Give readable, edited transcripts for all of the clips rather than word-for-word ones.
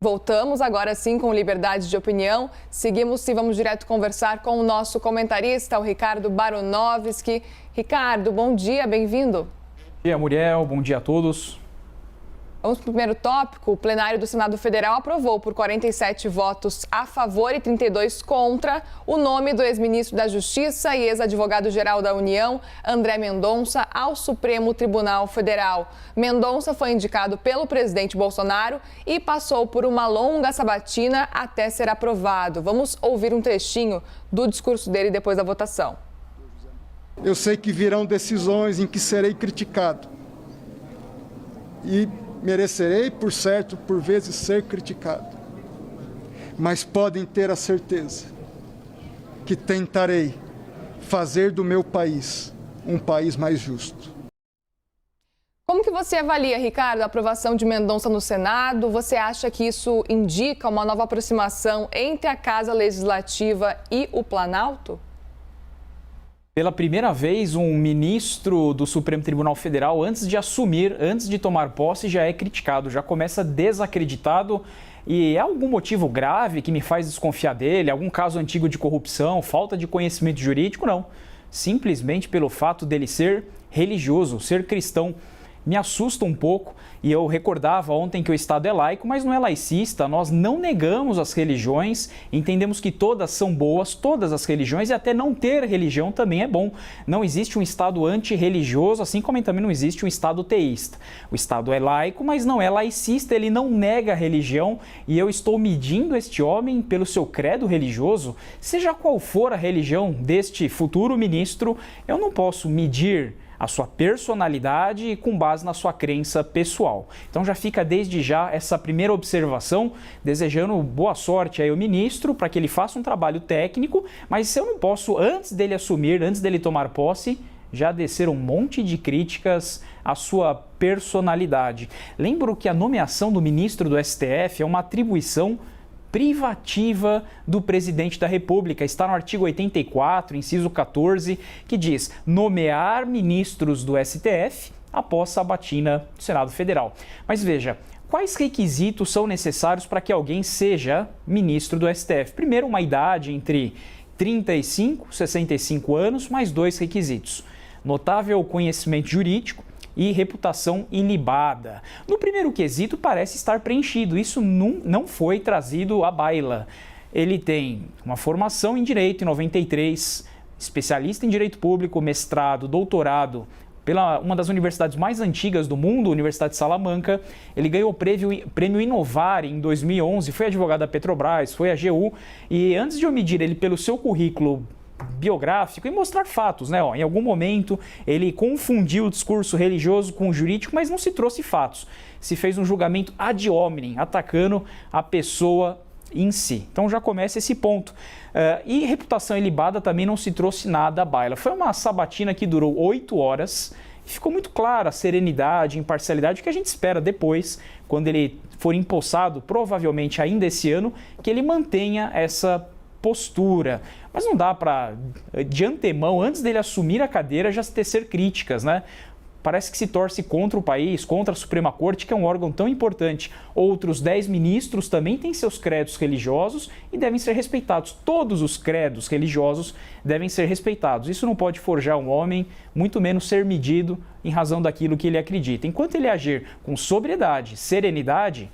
Voltamos agora sim com liberdade de opinião. Seguimos e vamos direto conversar com o nosso comentarista, o Ricardo Baronovski. Ricardo, bom dia, bem-vindo. Bom dia, Muriel. Bom dia a todos. Vamos para o primeiro tópico. O plenário do Senado Federal aprovou por 47 votos a favor e 32 contra o nome do ex-ministro da Justiça e ex-advogado-geral da União, André Mendonça, ao Supremo Tribunal Federal. Mendonça foi indicado pelo presidente Bolsonaro e passou por uma longa sabatina até ser aprovado. Vamos ouvir um trechinho do discurso dele depois da votação. Eu sei que virão decisões em que serei criticado e merecerei, por certo, por vezes ser criticado. Mas podem ter a certeza que tentarei fazer do meu país um país mais justo. Como que você avalia, Ricardo, a aprovação de Mendonça no Senado? Você acha que isso indica uma nova aproximação entre a Casa Legislativa e o Planalto? Pela primeira vez, um ministro do Supremo Tribunal Federal, antes de assumir, antes de tomar posse, já é criticado, já começa desacreditado. E há algum motivo grave que me faz desconfiar dele? Algum caso antigo de corrupção, falta de conhecimento jurídico? Não. Simplesmente pelo fato dele ser religioso, ser cristão. Me assusta um pouco, e eu recordava ontem que o Estado é laico, mas não é laicista. Nós não negamos as religiões, entendemos que todas são boas, todas as religiões, e até não ter religião também é bom. Não existe um Estado antirreligioso, assim como também não existe um Estado teísta. O Estado é laico, mas não é laicista, ele não nega a religião, e eu estou medindo este homem pelo seu credo religioso. Seja qual for a religião deste futuro ministro, eu não posso medir a sua personalidade com base na sua crença pessoal. Então já fica desde já essa primeira observação, desejando boa sorte aí ao ministro para que ele faça um trabalho técnico, mas eu não posso, antes dele assumir, antes dele tomar posse, já descer um monte de críticas à sua personalidade. Lembro que a nomeação do ministro do STF é uma atribuição privativa do presidente da República. Está no artigo 84, inciso 14, que diz: nomear ministros do STF após sabatina do Senado Federal. Mas veja, quais requisitos são necessários para que alguém seja ministro do STF? Primeiro, uma idade entre 35 e 65 anos, mais dois requisitos: notável conhecimento jurídico e reputação ilibada. No primeiro quesito parece estar preenchido, isso não foi trazido à baila. Ele tem uma formação em Direito em 93, especialista em Direito Público, mestrado, doutorado pela uma das universidades mais antigas do mundo, a Universidade de Salamanca. Ele ganhou o prêmio Inovar em 2011, foi advogado da Petrobras, foi à AGU, e antes de eu medir ele pelo seu currículo biográfico e mostrar fatos, né? Em algum momento ele confundiu o discurso religioso com o jurídico, mas não se trouxe fatos. Se fez um julgamento ad hominem, atacando a pessoa em si. Então já começa esse ponto. E reputação ilibada também não se trouxe nada à baila. Foi uma sabatina que durou 8 horas e ficou muito clara a serenidade, imparcialidade que a gente espera depois, quando ele for empossado, provavelmente ainda esse ano, que ele mantenha essa postura. Mas não dá para, de antemão, antes dele assumir a cadeira, já tecer críticas, né? Parece que se torce contra o país, contra a Suprema Corte, que é um órgão tão importante. Outros 10 ministros também têm seus credos religiosos e devem ser respeitados. Todos os credos religiosos devem ser respeitados. Isso não pode forjar um homem, muito menos ser medido em razão daquilo que ele acredita. Enquanto ele agir com sobriedade, serenidade,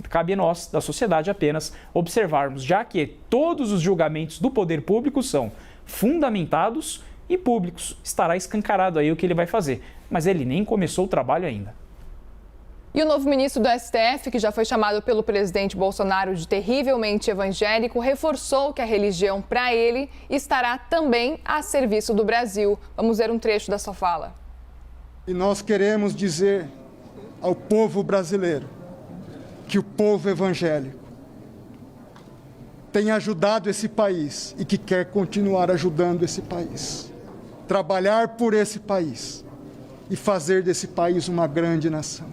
cabe a nós, da sociedade, apenas observarmos, já que todos os julgamentos do poder público são fundamentados e públicos. Estará escancarado aí o que ele vai fazer, mas ele nem começou o trabalho ainda. E o novo ministro do STF, que já foi chamado pelo presidente Bolsonaro de terrivelmente evangélico, reforçou que a religião, para ele, estará também a serviço do Brasil. Vamos ver um trecho da sua fala. E nós queremos dizer ao povo brasileiro que o povo evangélico tem ajudado esse país e que quer continuar ajudando esse país. Trabalhar por esse país e fazer desse país uma grande nação.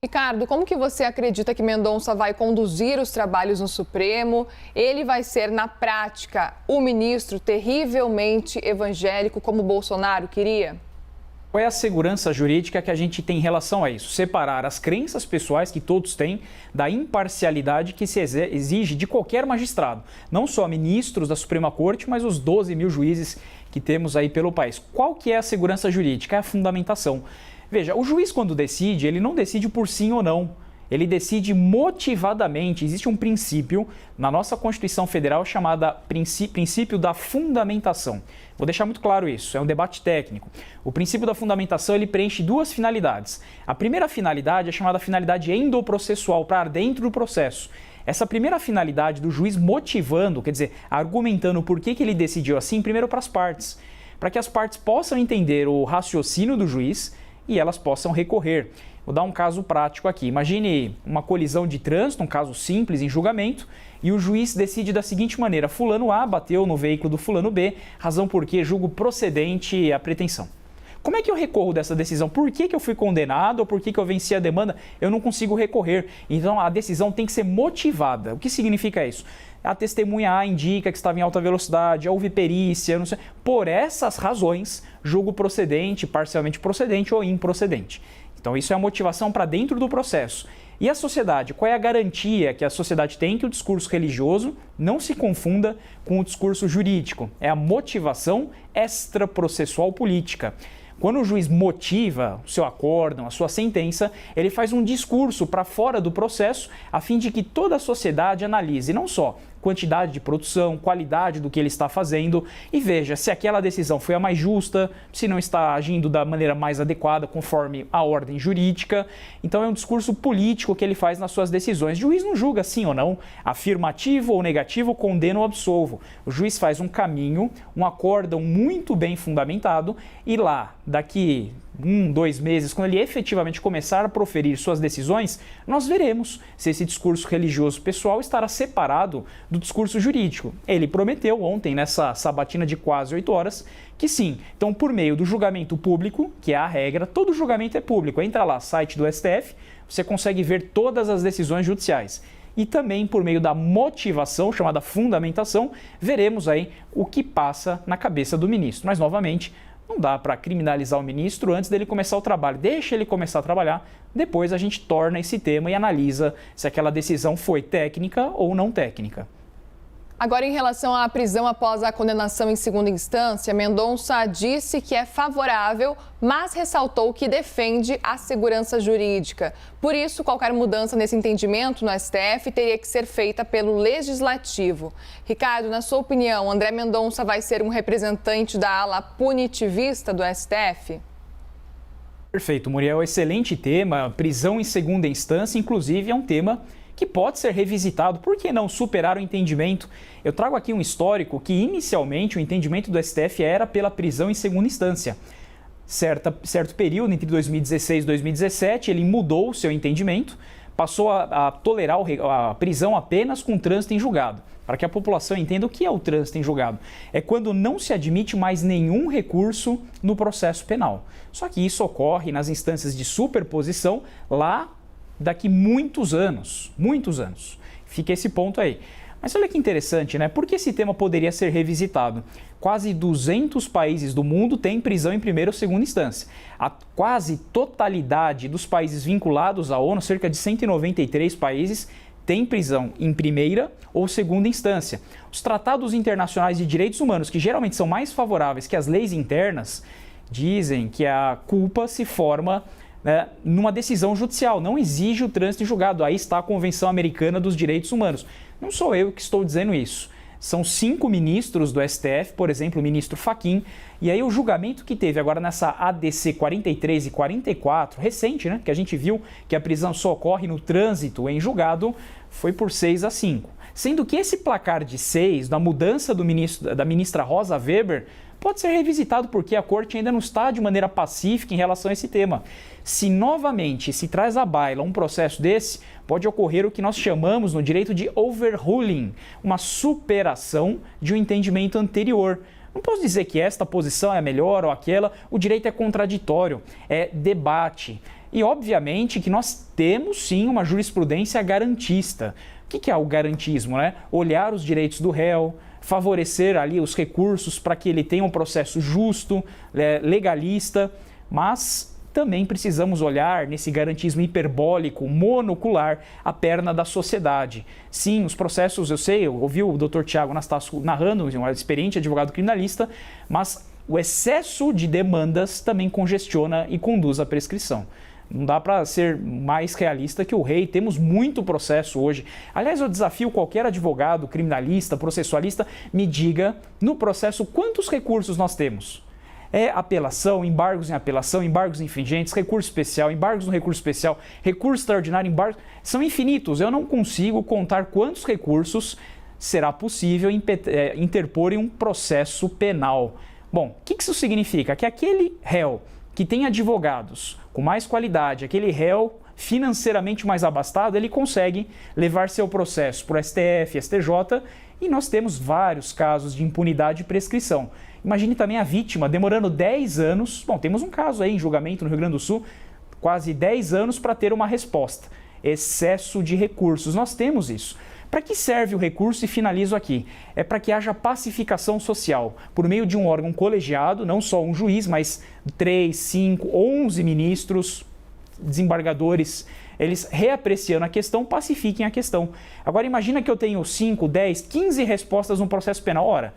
Ricardo, como que você acredita que Mendonça vai conduzir os trabalhos no Supremo? Ele vai ser, na prática, o ministro terrivelmente evangélico como Bolsonaro queria? Qual é a segurança jurídica que a gente tem em relação a isso? Separar as crenças pessoais que todos têm da imparcialidade que se exige de qualquer magistrado. Não só ministros da Suprema Corte, mas os 12 mil juízes que temos aí pelo país. Qual que é a segurança jurídica? É a fundamentação. Veja, o juiz quando decide, ele não decide por sim ou não. Ele decide motivadamente. Existe um princípio na nossa Constituição Federal chamado princípio da fundamentação. Vou deixar muito claro isso, é um debate técnico. O princípio da fundamentação ele preenche duas finalidades. A primeira finalidade é chamada finalidade endoprocessual, para dentro do processo. Essa primeira finalidade do juiz motivando, quer dizer, argumentando por que ele decidiu assim, primeiro para as partes. Para que as partes possam entender o raciocínio do juiz e elas possam recorrer. Vou dar um caso prático aqui. Imagine uma colisão de trânsito, um caso simples em julgamento, e o juiz decide da seguinte maneira: fulano A bateu no veículo do fulano B, razão por que julgo procedente a pretensão. Como é que eu recorro dessa decisão? Por que eu fui condenado ou por que eu venci a demanda? Eu não consigo recorrer. Então a decisão tem que ser motivada. O que significa isso? A testemunha A indica que estava em alta velocidade, houve perícia, não sei. Por essas razões, julgo procedente, parcialmente procedente ou improcedente. Então isso é a motivação para dentro do processo. E a sociedade? Qual é a garantia que a sociedade tem que o discurso religioso não se confunda com o discurso jurídico? É a motivação extraprocessual política. Quando o juiz motiva o seu acórdão, a sua sentença, ele faz um discurso para fora do processo a fim de que toda a sociedade analise não só quantidade de produção, qualidade do que ele está fazendo e veja se aquela decisão foi a mais justa, se não está agindo da maneira mais adequada conforme a ordem jurídica. Então é um discurso político que ele faz nas suas decisões. O juiz não julga sim ou não, afirmativo ou negativo, condena ou absolvo. O juiz faz um caminho, um acórdão muito bem fundamentado e lá, daqui 2 meses, quando ele efetivamente começar a proferir suas decisões, nós veremos se esse discurso religioso pessoal estará separado do discurso jurídico. Ele prometeu ontem, nessa sabatina de quase 8 horas, que sim. Então, por meio do julgamento público, que é a regra, todo julgamento é público. Entra lá, site do STF, você consegue ver todas as decisões judiciais. E também por meio da motivação, chamada fundamentação, veremos aí o que passa na cabeça do ministro. Mas, novamente, não dá para criminalizar o ministro antes dele começar o trabalho. Deixa ele começar a trabalhar, depois a gente torna esse tema e analisa se aquela decisão foi técnica ou não técnica. Agora, em relação à prisão após a condenação em segunda instância, Mendonça disse que é favorável, mas ressaltou que defende a segurança jurídica. Por isso, qualquer mudança nesse entendimento no STF teria que ser feita pelo Legislativo. Ricardo, na sua opinião, André Mendonça vai ser um representante da ala punitivista do STF? Perfeito, Muriel. Excelente tema. Prisão em segunda instância, inclusive, é um tema que pode ser revisitado. Por que não superar o entendimento? Eu trago aqui um histórico que, inicialmente, o entendimento do STF era pela prisão em segunda instância. Certo período, entre 2016 e 2017, ele mudou o seu entendimento, passou a tolerar a prisão apenas com trânsito em julgado. Para que a população entenda o que é o trânsito em julgado. É quando não se admite mais nenhum recurso no processo penal. Só que isso ocorre nas instâncias de superposição lá daqui muitos anos. Fica esse ponto aí. Mas olha que interessante, né? Por que esse tema poderia ser revisitado? Quase 200 países do mundo têm prisão em primeira ou segunda instância. A quase totalidade dos países vinculados à ONU, cerca de 193 países, tem prisão em primeira ou segunda instância. Os tratados internacionais de direitos humanos, que geralmente são mais favoráveis que as leis internas, dizem que a culpa se forma numa decisão judicial, não exige o trânsito em julgado. Aí está a Convenção Americana dos Direitos Humanos. Não sou eu que estou dizendo isso. São 5 ministros do STF, por exemplo, o ministro Fachin, e aí o julgamento que teve agora nessa ADC 43 e 44, recente, né, que a gente viu que a prisão só ocorre no trânsito em julgado, foi por 6-5. Sendo que esse placar de 6, da mudança da ministra Rosa Weber, pode ser revisitado porque a Corte ainda não está de maneira pacífica em relação a esse tema. Se novamente se traz à baila um processo desse, pode ocorrer o que nós chamamos no direito de overruling, uma superação de um entendimento anterior. Não posso dizer que esta posição é a melhor ou aquela, o direito é contraditório, é debate. E obviamente que nós temos sim uma jurisprudência garantista. O que é o garantismo, né? Olhar os direitos do réu, favorecer ali os recursos para que ele tenha um processo justo, legalista. Mas também precisamos olhar nesse garantismo hiperbólico, monocular, a perna da sociedade. Sim, os processos, eu ouvi o Dr. Tiago Anastácio narrando, um experiente advogado criminalista, mas o excesso de demandas também congestiona e conduz à prescrição. Não dá para ser mais realista que o rei, temos muito processo hoje. Aliás, eu desafio qualquer advogado, criminalista, processualista, me diga no processo quantos recursos nós temos. É apelação, embargos em apelação, embargos infringentes, recurso especial, embargos no recurso especial, recurso extraordinário, embargos... São infinitos, eu não consigo contar quantos recursos será possível interpor em um processo penal. Bom, o que isso significa? Que aquele réu que tem advogados com mais qualidade, aquele réu financeiramente mais abastado, ele consegue levar seu processo para o STF, STJ, e nós temos vários casos de impunidade e prescrição. Imagine também a vítima demorando 10 anos, bom, temos um caso aí em julgamento no Rio Grande do Sul, quase 10 anos para ter uma resposta. Excesso de recursos, nós temos isso. Para que serve o recurso? E finalizo aqui. É para que haja pacificação social, por meio de um órgão colegiado, não só um juiz, mas 3, 5, 11 ministros, desembargadores, eles reapreciando a questão, pacifiquem a questão. Agora imagina que eu tenho 5, 10, 15 respostas no processo penal. Ora,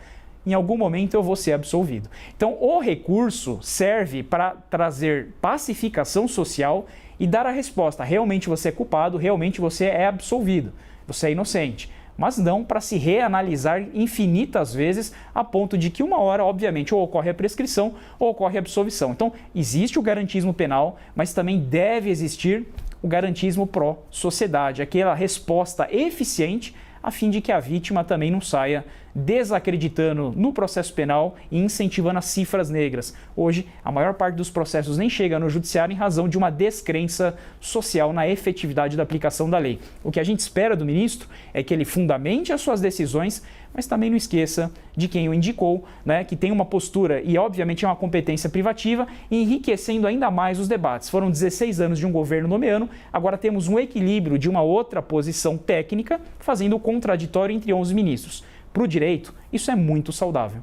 em algum momento eu vou ser absolvido. Então o recurso serve para trazer pacificação social e dar a resposta. Realmente você é culpado, realmente você é absolvido. Você é inocente, mas não para se reanalisar infinitas vezes a ponto de que uma hora, obviamente, ou ocorre a prescrição ou ocorre a absolvição. Então, existe o garantismo penal, mas também deve existir o garantismo pró-sociedade, aquela resposta eficiente a fim de que a vítima também não saia desacreditando no processo penal e incentivando as cifras negras. Hoje, a maior parte dos processos nem chega no judiciário em razão de uma descrença social na efetividade da aplicação da lei. O que a gente espera do ministro é que ele fundamente as suas decisões, mas também não esqueça de quem o indicou, né, que tem uma postura e, obviamente, é uma competência privativa, enriquecendo ainda mais os debates. Foram 16 anos de um governo nomeano, agora temos um equilíbrio de uma outra posição técnica, fazendo o contraditório entre 11 ministros. Para o direito, isso é muito saudável.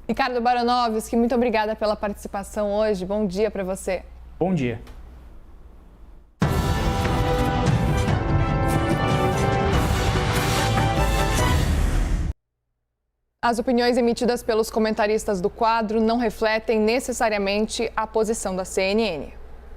Ricardo Baranovski, muito obrigada pela participação hoje. Bom dia para você. Bom dia. As opiniões emitidas pelos comentaristas do quadro não refletem necessariamente a posição da CNN.